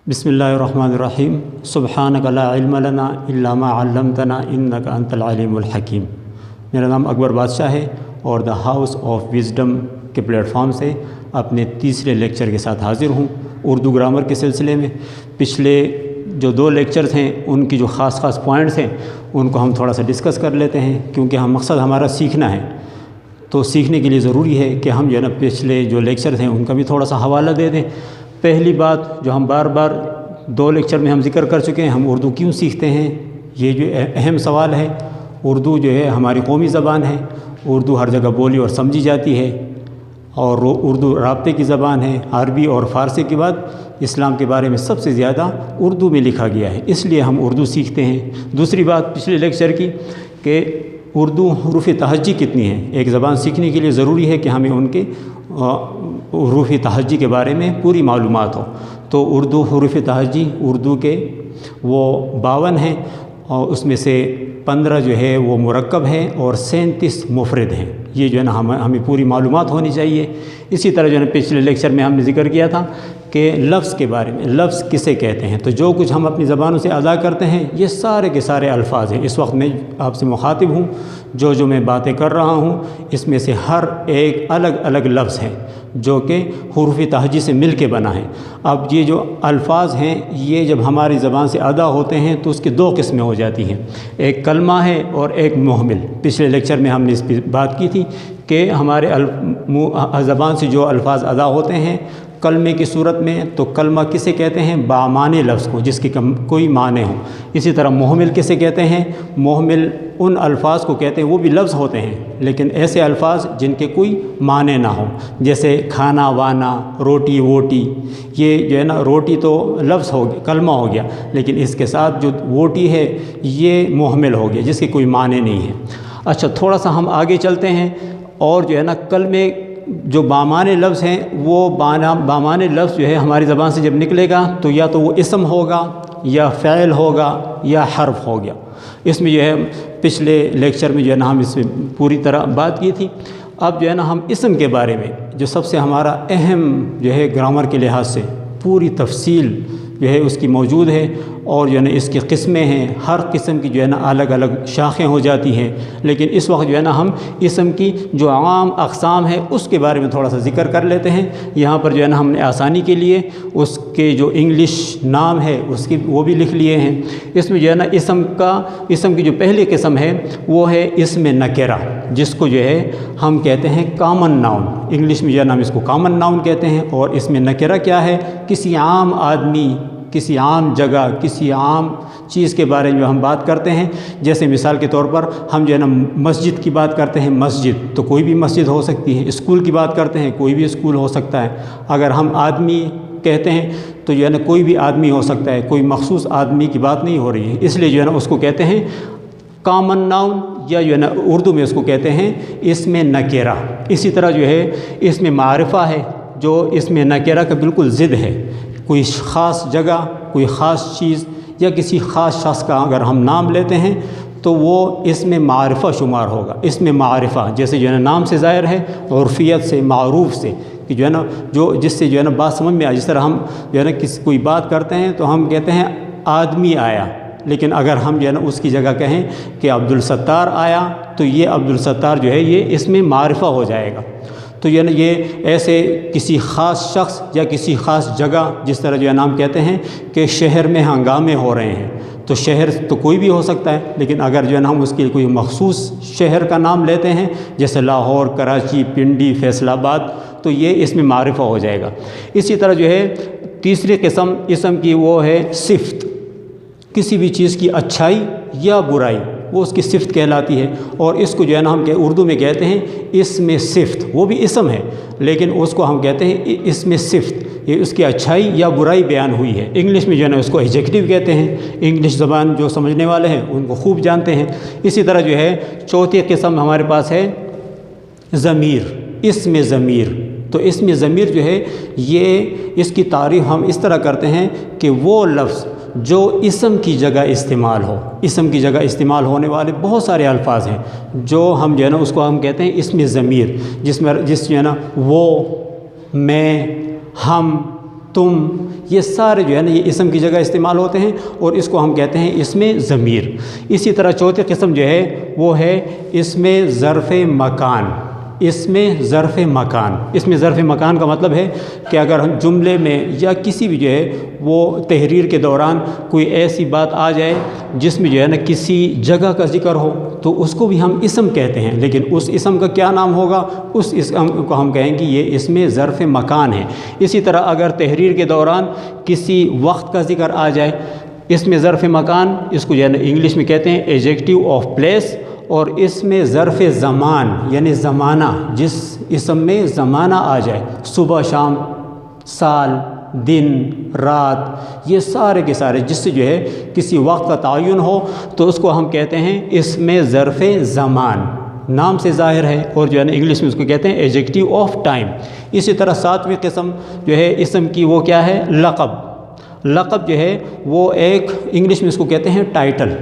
बिस्मिल्लाहिर्रहमानिर्रहीम। सुब्हानक ला इल्म लना इल्ला मा अल्लमतना इन्नका अंतल अलीमुल हकीम। मेरा नाम अकबर बादशाह है और द हाउस ऑफ विज़डम के प्लेटफॉर्म से अपने तीसरे लेक्चर के साथ हाज़िर हूँ उर्दू ग्रामर के सिलसिले में। पिछले जो 2 लेक्चर्स हैं उनकी जो ख़ास पॉइंट्स हैं उनको हम थोड़ा सा डिस्कस कर लेते हैं, क्योंकि मकसद हमारा सीखना है। तो सीखने के लिए ज़रूरी है कि हम जो है ना पिछले जो लेक्चर्स हैं उनका भी थोड़ा सा हवाला दे दें। पहली बात जो हम बार बार 2 लेक्चर में हम जिक्र कर चुके हैं, हम उर्दू क्यों सीखते हैं, ये जो अहम सवाल है। उर्दू जो है हमारी कौमी ज़बान है, उर्दू हर जगह बोली और समझी जाती है, और उर्दू राब्ते की ज़बान है। अरबी और फ़ारसी के बाद इस्लाम के बारे में सबसे ज़्यादा उर्दू में लिखा गया है, इसलिए हम उर्दू सीखते हैं। दूसरी बात पिछले लेक्चर की कि उर्दू हरूफ तहज्जी कितनी है। एक ज़बान सीखने के लिए ज़रूरी है कि हमें उनके हरूफ तहज्जी के बारे में पूरी मालूमात हो। तो उर्दू हरूफ तहज्जी उर्दू के वो 52 हैं, और उसमें से 15 जो है वो मुरक्कब हैं और 37 मुफरद हैं। ये जो है ना हमें पूरी मालूमात होनी चाहिए। इसी तरह जो है ना पिछले लेक्चर में हमने जिक्र किया था कि लफ्ज़ के बारे में, लफ्ज़ किसे कहते हैं। तो जो कुछ हम अपनी ज़बानों से अदा करते हैं ये सारे के सारे अल्फाज हैं। इस वक्त मैं आपसे मुखातिब हूँ, जो मैं बातें कर रहा हूँ इसमें से हर एक अलग अलग लफ्ज़ हैं जो कि हुरूफ तहज्जी से मिल के बना है। अब ये जो अल्फाज हैं ये जब हमारी ज़बान से अदा होते हैं तो उसकी 2 किस्में हो जाती हैं, एक कलमा है और एक मुहमिल। पिछले लेक्चर में हमने इस पर बात की थी कि हमारे ज़बान से जो अल्फाज अदा होते हैं कलमे की सूरत में, तो कलमा किसे कहते हैं, बामाने लफ्ज़ को जिसकी कोई माने हो। इसी तरह मुहमिल किसे कहते हैं, मुहमिल उन अल्फाज को कहते हैं, वो भी लफ्ज़ होते हैं लेकिन ऐसे अल्फाज जिनके कोई माने ना हो, जैसे खाना वाना, रोटी वोटी। ये जो है ना रोटी तो लफ्ज़ हो गया, कलमा हो गया, लेकिन इसके साथ जो वोटी है ये मुहमिल हो गया जिसके कोई माने नहीं है। अच्छा, थोड़ा सा हम आगे चलते हैं और जो है ना कलमे जो बामाने लफ्ज़ हैं वो बामाने लफ्ज़ जो है हमारी ज़बान से जब निकलेगा तो या तो वो इसम होगा या फ़ैल होगा या हर्फ हो गया। इसमें जो है पिछले लेक्चर में जो है ना हम इसमें पूरी तरह बात की थी। अब जो है ना हम इसम के बारे में जो सबसे हमारा अहम जो है ग्रामर के लिहाज से पूरी तफसील जो है उसकी मौजूद है, और जो है ना इसकी किस्में हैं, हर किस्म की जो है ना अलग अलग शाखें हो जाती हैं। लेकिन इस वक्त जो है ना हम इसम की जो आम अक़साम है उसके बारे में थोड़ा सा ज़िक्र कर लेते हैं। यहाँ पर जो है ना हमने आसानी के लिए उसके जो इंग्लिश नाम है उसकी वो भी लिख लिए हैं। इसमें जो है ना इसम की जो पहली किस्म है वो है इसम नकेरा, जिसको जो है हम कहते हैं कॉमन नाउन। इंग्लिश में जो है ना हम इसको कॉमन नाउन कहते हैं। और इसमें नकेरा क्या है, किसी आम आदमी, किसी आम जगह, किसी आम चीज़ के बारे में हम बात करते हैं। जैसे मिसाल के तौर पर हम जो है ना मस्जिद की बात करते हैं, मस्जिद तो कोई भी मस्जिद हो सकती है। स्कूल की बात करते हैं, कोई भी स्कूल हो सकता है। अगर हम आदमी कहते हैं तो जो है ना कोई भी आदमी हो सकता है, कोई मखसूस आदमी की बात नहीं हो रही है, इसलिए जो है ना उसको कहते हैं कॉमन नाउन, या जो है ना उर्दू में उसको कहते हैं इसमें नकेरा। इसी तरह जो है इसमें मारिफा है जो इसमें नकेरा का बिल्कुल ज़िद है। कोई ख़ास जगह, कोई ख़ास चीज़ या किसी ख़ास शख्स का अगर हम नाम लेते हैं तो वो इसमें मारिफा शुमार होगा। इसमें मारिफा जैसे जो है ना नाम से ज़ाहिर है, उर्फियत से, मारूफ से, कि जो है ना जो जिससे जो है ना बात समझ में आए। जिस तरह हम जो है ना कोई बात करते हैं तो हम कहते हैं आदमी आया, लेकिन अगर हम जो है ना उसकी जगह कहें कि अब्दुल सत्तार आया तो ये अब्दुल सत्तार जो है ये इसमें मारिफा हो जाएगा। तो ये ऐसे किसी ख़ास शख्स या किसी ख़ास जगह, जिस तरह जो है नाम कहते हैं कि शहर में हंगामे हो रहे हैं, तो शहर तो कोई भी हो सकता है, लेकिन अगर जो है ना हम उसके कोई मखसूस शहर का नाम लेते हैं जैसे लाहौर, कराची, पिंडी, फैसलाबाद, तो ये इसमें मारिफा हो जाएगा। इसी तरह जो है तीसरी किस्म इसम की वो है सिफ़त। किसी भी चीज़ की अच्छाई या बुराई वो उसकी सिफ़त कहलाती है, और इसको जो है ना हम उर्दू में कहते हैं इसमें सिफ़त। वो भी इसम है लेकिन उसको हम कहते हैं इसमें सिफ़त, ये उसकी अच्छाई या बुराई बयान हुई है। इंग्लिश में जो है ना उसको एडजेक्टिव कहते हैं। इंग्लिश ज़बान जो समझने वाले हैं उनको खूब जानते हैं। इसी तरह जो है चौथी किस्म हमारे पास है ज़मीर, इसमें ज़मीर। तो इसमें ज़मीर जो है ये इसकी तारीफ़ हम इस तरह करते हैं कि वो लफ्ज़ जो इसम की जगह इस्तेमाल हो। इसम की जगह इस्तेमाल होने वाले बहुत सारे अल्फाज हैं जो हम जो है ना उसको हम कहते हैं इसमें ज़मीर, जिस जो है ना वो, मैं, हम, तुम, ये सारे जो है ना ये इसम की जगह इस्तेमाल होते हैं और इसको हम कहते हैं इसमें ज़मीर। इसी तरह चौथी किस्म जो है वो है इसमें ज़र्फ़ मकान। इसमें ज़र्फ़ मकान, इसमें ज़र्फ़ मकान का मतलब है कि अगर हम जुमले में या किसी भी जो है वो तहरीर के दौरान कोई ऐसी बात आ जाए जिसमें जो है ना किसी जगह का ज़िक्र हो तो उसको भी हम इसम कहते हैं, लेकिन उस इसम का क्या नाम होगा, उस इसम को हम कहेंगे ये इसमें ज़र्फ़ मकान है। इसी तरह अगर तहरीर के दौरान किसी वक्त का ज़िक्र आ जाए, इसमें ज़र्फ़ मकान, इसको जो है ना इंग्लिश में कहते हैं एडजेक्टिव ऑफ प्लेस, और इसमें ज़र्फ़ ज़मान यानी ज़माना, जिस इसम में ज़माना आ जाए, सुबह शाम, साल, दिन, रात, ये सारे के सारे जिससे जो है किसी वक्त का तयन हो तो उसको हम कहते हैं इसमें ज़र्फ़ ज़मान, नाम से ज़ाहिर है, और जो है ना इंग्लिश में उसको कहते हैं एडजेक्टिव ऑफ टाइम। इसी तरह सातवीं किस्म जो है इसम की वो क्या है, लक़ब। लक़ब जो है वो एक इंग्लिश में इसको कहते हैं टाइटल।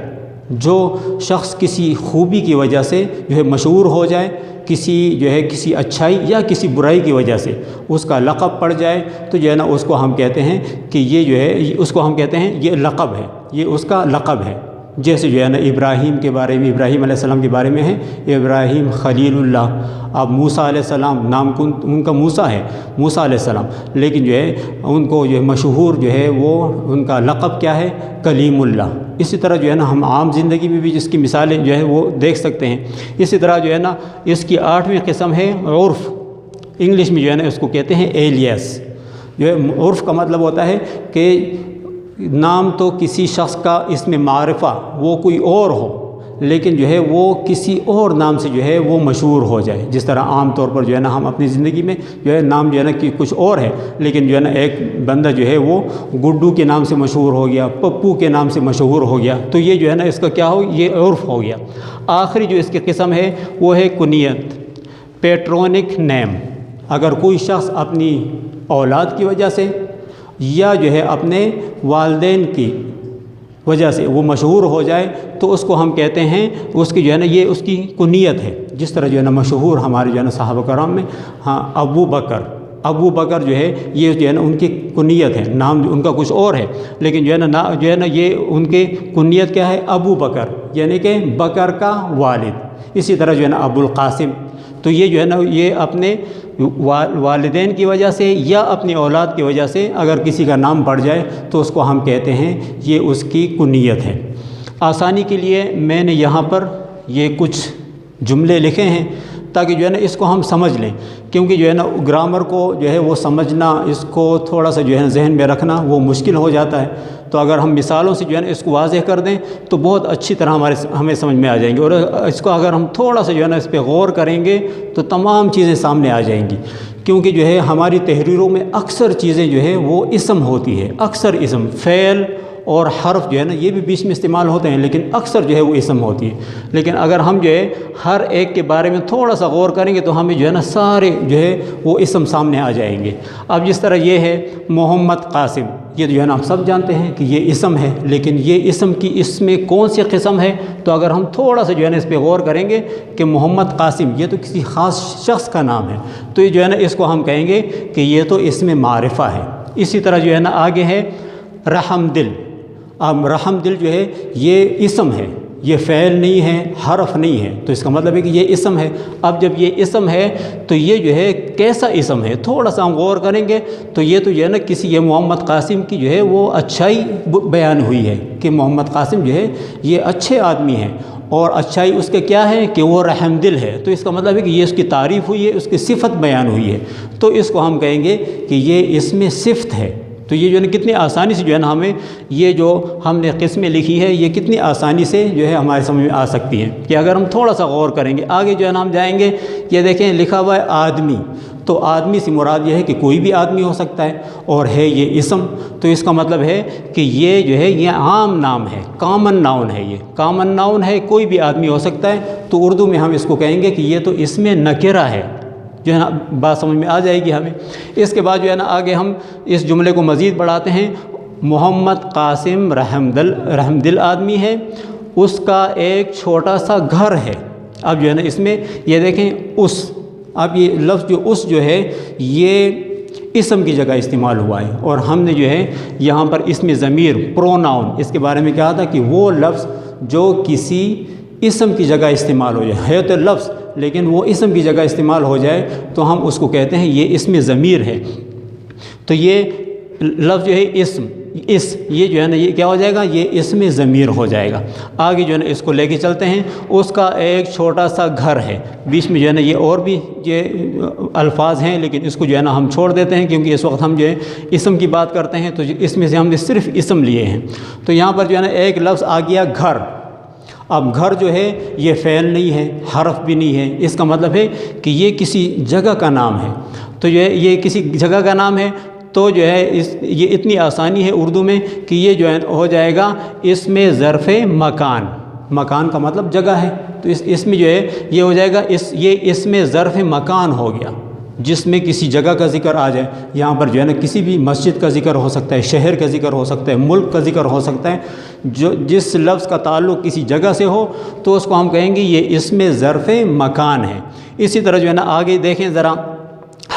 जो शख्स किसी खूबी की वजह से जो है मशहूर हो जाए, किसी जो है किसी अच्छाई या किसी बुराई की वजह से उसका लक़ब पड़ जाए तो जो है ना उसको हम कहते हैं कि ये जो है उसको हम कहते हैं ये लक़ब है, ये उसका लक़ब है। जैसे जो है ना इब्राहीम के बारे में, इब्राहीम अलैहिस्सलाम के बारे में है इब्राहीम खलीलुल्लाह। अब मूसा अलैहिस्सलाम नाम उनका मूसा है, मूसा अलैहिस्सलाम, लेकिन जो है उनको जो है मशहूर जो है वो उनका लक़ब क्या है, कलीमुल्लाह। इसी तरह जो है ना हम आम ज़िंदगी में भी जिसकी मिसालें जो है वो देख सकते हैं। इसी तरह जो है ना इसकी आठवीं किस्म है उर्फ़। इंग्लिश में जो है ना इसको कहते हैं एलियास। जो है उर्फ़ का मतलब होता है कि नाम तो किसी शख्स का इसमें मारिफा वो कोई और हो, लेकिन जो है वो किसी और नाम से जो है वो मशहूर हो जाए। जिस तरह आम तौर पर जो है ना हम अपनी ज़िंदगी में जो है नाम जो है ना कि कुछ और है, लेकिन जो है ना एक बंदा जो है वो गुड्डू के नाम से मशहूर हो गया, पप्पू के नाम से मशहूर हो गया, तो ये जो है ना इसका क्या हो, ये उर्फ़ हो गया। आखिरी जो इसकी किस्म है वो है कुनियत, पेट्रोनिक नेम। अगर कोई शख्स अपनी औलाद की वजह से या जो है अपने वालिदैन की वजह से वो मशहूर हो जाए तो उसको हम कहते हैं उसकी जो है ना ये उसकी कुनियत है। जिस तरह जो है ना मशहूर हमारे जो है ना सहाबा कराम में हाँ अबू बकर जो है ये जो है ना उनकी कुनियत है, नाम उनका कुछ और है, लेकिन जो है ना ये उनके कुनियत क्या है, अबू बकर यानी कि बकर का वालिद। इसी तरह जो है ना अबुल कासिम, तो ये जो है ना ये अपने वालिदैन की वजह से या अपनी औलाद की वजह से अगर किसी का नाम बढ़ जाए तो उसको हम कहते हैं ये उसकी कुनियत है। आसानी के लिए मैंने यहाँ पर ये कुछ जुमले लिखे हैं ताकि जो है ना इसको हम समझ लें, क्योंकि जो है ना ग्रामर को जो है वो समझना, इसको थोड़ा सा जो है ना जहन में रखना वो मुश्किल हो जाता है। तो अगर हम मिसालों से जो है ना इसको वाज़ेह कर दें तो बहुत अच्छी तरह हमें समझ में आ जाएंगे, और इसको अगर हम थोड़ा सा जो है ना इस पर गौर करेंगे तो तमाम चीज़ें सामने आ जाएंगी। क्योंकि जो है हमारी तहरीरों में अक्सर चीज़ें जो है वो इसम होती है, अक्सर इसम, फ़ेल और हर्फ जो है ना ये भी बीच में इस्तेमाल होते हैं, लेकिन अक्सर जो है वो इसम होती है। लेकिन अगर हम जो है हर एक के बारे में थोड़ा सा गौर करेंगे तो हमें जो है ना सारे जो है वो इसम सामने आ जाएंगे। अब जिस तरह ये है मोहम्मद कासिम, ये जो है ना हम सब जानते हैं कि ये इसम है, लेकिन ये इसम की इसमें कौन सी किस्म है, तो अगर हम थोड़ा सा जो है ना इस पर गौर करेंगे कि मोहम्मद कासिम ये तो किसी ख़ास शख्स का नाम है, तो ये जो है ना इसको हम कहेंगे कि ये तो इसमें मारिफा है। इसी तरह जो है ना आगे है रहमदिल। अब रहमदिल जो है ये इसम है, ये फ़ेल नहीं है, हरफ नहीं है, तो इसका मतलब है कि ये इसम है। अब जब ये इसम है तो ये जो है कैसा इसम है, थोड़ा सा हम गौर करेंगे तो ये तो जो है ना किसी ये मोहम्मद कासिम की जो है वो अच्छाई बयान हुई है कि मोहम्मद कासिम जो है ये अच्छे आदमी हैं, और अच्छाई उसके क्या है कि वो रहमदिल है, तो इसका मतलब है कि ये उसकी तारीफ़ हुई है, उसकी सिफत बयान हुई है, तो इसको हम कहेंगे कि ये इसमें सिफत है। तो ये जो है कितनी आसानी से जो है ना हमें ये जो हमने किस्में लिखी है ये कितनी आसानी से जो है हमारे समझ में आ सकती हैं कि अगर हम थोड़ा सा गौर करेंगे। आगे जो है ना हम जाएंगे, ये देखें लिखा हुआ है आदमी, तो आदमी से मुराद ये है कि कोई भी आदमी हो सकता है, और है ये इसम, तो इसका मतलब है कि ये जो है ये आम नाम है, कॉमन नाउन है, ये कॉमन नाउन है, कोई भी आदमी हो सकता है। तो उर्दू में हम इसको कहेंगे कि ये तो इसमें नकिरा है, जो है ना बात समझ में आ जाएगी हमें। इसके बाद जो है ना आगे हम इस जुमले को मज़ीद बढ़ाते हैं। मोहम्मद कासिम रहमदिल आदमी है, उसका एक छोटा सा घर है। अब जो है ना इसमें ये देखें उस, अब ये लफ्ज़ जो उस जो है ये اسم کی جگہ استعمال ہوا ہے۔ اور ہم نے جو ہے یہاں پر اسم ضمیر پروناؤن اس کے بارے میں کہا تھا کہ وہ لفظ جو کسی اسم کی جگہ استعمال ہو جائے، ہے تو لفظ لیکن وہ اسم کی جگہ استعمال ہو جائے تو ہم اس کو کہتے ہیں یہ اسم ضمیر ہے۔ تو یہ لفظ جو ہے اسم، یہ جو ہے نا یہ کیا ہو جائے گا، یہ اسم ضمیر ہو جائے گا۔ آگے جو ہے نا اس کو لے کے چلتے ہیں، اس کا ایک چھوٹا سا گھر ہے، بیچ میں جو ہے نا یہ اور بھی یہ الفاظ ہیں لیکن اس کو جو ہے نا ہم چھوڑ دیتے ہیں کیونکہ اس وقت ہم جو ہے اسم کی بات کرتے ہیں تو اس میں سے ہم نے صرف اسم لیے ہیں۔ تو یہاں پر جو ہے نا ایک لفظ آ گیا گھر۔ اب گھر جو ہے یہ فعل نہیں ہے، حرف بھی نہیں ہے، اس کا مطلب ہے کہ یہ کسی جگہ کا نام ہے۔ تو جو ہے یہ کسی جگہ کا نام ہے تو جو ہے یہ اتنی آسانی ہے اردو میں کہ یہ جو ہے ہو جائے گا اسم ظرف مکان۔ مکان کا مطلب جگہ ہے، تو اس میں جو ہے یہ ہو جائے گا یہ اسم ظرف مکان ہو گیا، جس میں کسی جگہ کا ذکر آ جائے۔ یہاں پر جو ہے نا کسی بھی مسجد کا ذکر ہو سکتا ہے، شہر کا ذکر ہو سکتا ہے، ملک کا ذکر ہو سکتا ہے، جس لفظ کا تعلق کسی جگہ سے ہو تو اس کو ہم کہیں گے یہ اسم ظرف مکان ہے۔ اسی طرح جو ہے نا آگے دیکھیں ذرا،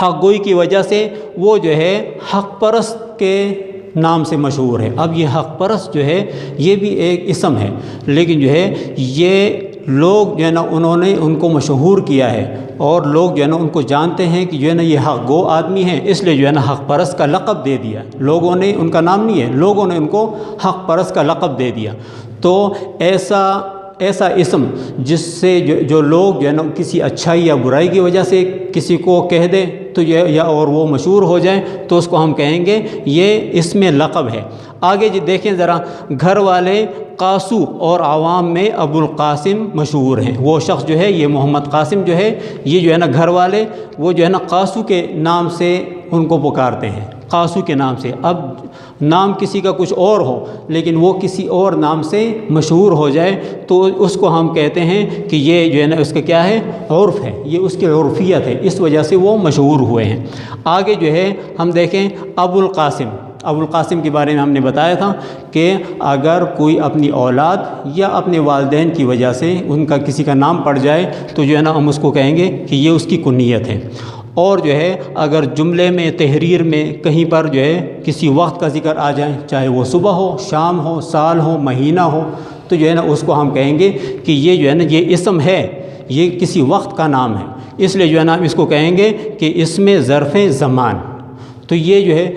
حق گوئی کی وجہ سے وہ جو ہے حق پرست کے نام سے مشہور ہے۔ اب یہ حق پرست جو ہے یہ بھی ایک اسم ہے، لیکن جو ہے یہ لوگ جو ہے نا انہوں نے ان کو مشہور کیا ہے اور لوگ جو ہے نا ان کو جانتے ہیں کہ جو ہے نا یہ حق گو آدمی ہیں، اس لیے جو ہے نا حق پرست کا لقب دے دیا۔ لوگوں نے ان کا نام نہیں ہے، لوگوں نے ان کو حق پرست کا لقب دے دیا۔ تو ایسا اسم جس سے جو لوگ جو ہے نا کسی اچھائی یا برائی کی وجہ سے کسی کو کہہ دے تو یا اور وہ مشہور ہو جائیں تو اس کو ہم کہیں گے یہ اسم لقب ہے۔ آگے جی دیکھیں ذرا، گھر والے قاسو اور عوام میں ابو القاسم مشہور ہیں۔ وہ شخص جو ہے یہ محمد قاسم جو ہے یہ جو ہے نا گھر والے وہ جو ہے نا قاسو کے نام سے ان کو پکارتے ہیں، قاسو کے نام سے۔ اب نام کسی کا کچھ اور ہو لیکن وہ کسی اور نام سے مشہور ہو جائے تو اس کو ہم کہتے ہیں کہ یہ جو ہے نا اس کا کیا ہے، عرف ہے، یہ اس کی عرفیت ہے، اس وجہ سے وہ مشہور ہوئے ہیں۔ آگے جو ہے ہم دیکھیں ابو القاسم کے بارے میں ہم نے بتایا تھا کہ اگر کوئی اپنی اولاد یا اپنے والدین کی وجہ سے ان کا کسی کا نام پڑ جائے تو جو ہے نا ہم اس کو کہیں گے کہ یہ اس کی کنیت ہے۔ اور جو ہے اگر جملے میں تحریر میں کہیں پر جو ہے کسی وقت کا ذکر آ جائے، چاہے وہ صبح ہو، شام ہو، سال ہو، مہینہ ہو، تو جو ہے نا اس کو ہم کہیں گے کہ یہ جو ہے نا یہ اسم ہے، یہ کسی وقت کا نام ہے، اس لیے جو ہے نا ہم اس کو کہیں گے کہ اسم ظرف زمان۔ تو یہ جو ہے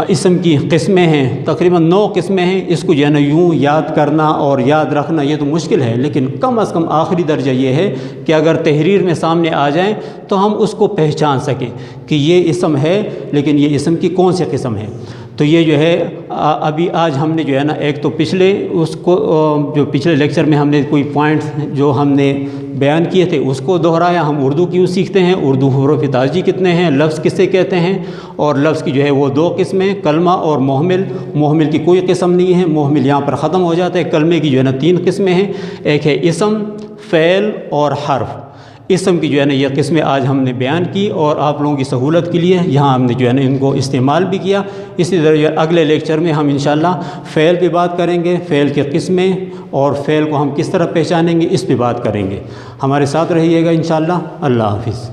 اسم کی قسمیں ہیں، تقریباً 9 قسمیں ہیں۔ اس کو جو ہے نا یوں یاد کرنا اور یاد رکھنا یہ تو مشکل ہے، لیکن کم از کم آخری درجہ یہ ہے کہ اگر تحریر میں سامنے آ جائیں تو ہم اس کو پہچان سکیں کہ یہ اسم ہے، لیکن یہ اسم کی کون سی قسم ہے۔ تو یہ جو ہے ابھی آج ہم نے جو ہے نا ایک تو پچھلے لیکچر میں ہم نے کوئی پوائنٹس جو ہم نے بیان کیے تھے اس کو دہرایا۔ ہم اردو کیوں سیکھتے ہیں، اردو حروف تاجی کتنے ہیں، لفظ کسے کہتے ہیں، اور لفظ کی جو ہے وہ 2 قسمیں، کلمہ اور محمل کی کوئی قسم نہیں ہے، محمل یہاں پر ختم ہو جاتا ہے۔ کلمے کی جو ہے نا 3 قسمیں ہیں، ایک ہے اسم، فعل اور حرف۔ اسم کی جو ہے نا یہ قسمیں آج ہم نے بیان کی اور آپ لوگوں کی سہولت کے لیے یہاں ہم نے جو ہے نا ان کو استعمال بھی کیا۔ اسی طرح اگلے لیکچر میں ہم انشاءاللہ فعل پہ بات کریں گے، فعل کی قسمیں اور فعل کو ہم کس طرح پہچانیں گے اس پہ بات کریں گے۔ ہمارے ساتھ رہیے گا انشاءاللہ۔ اللہ حافظ۔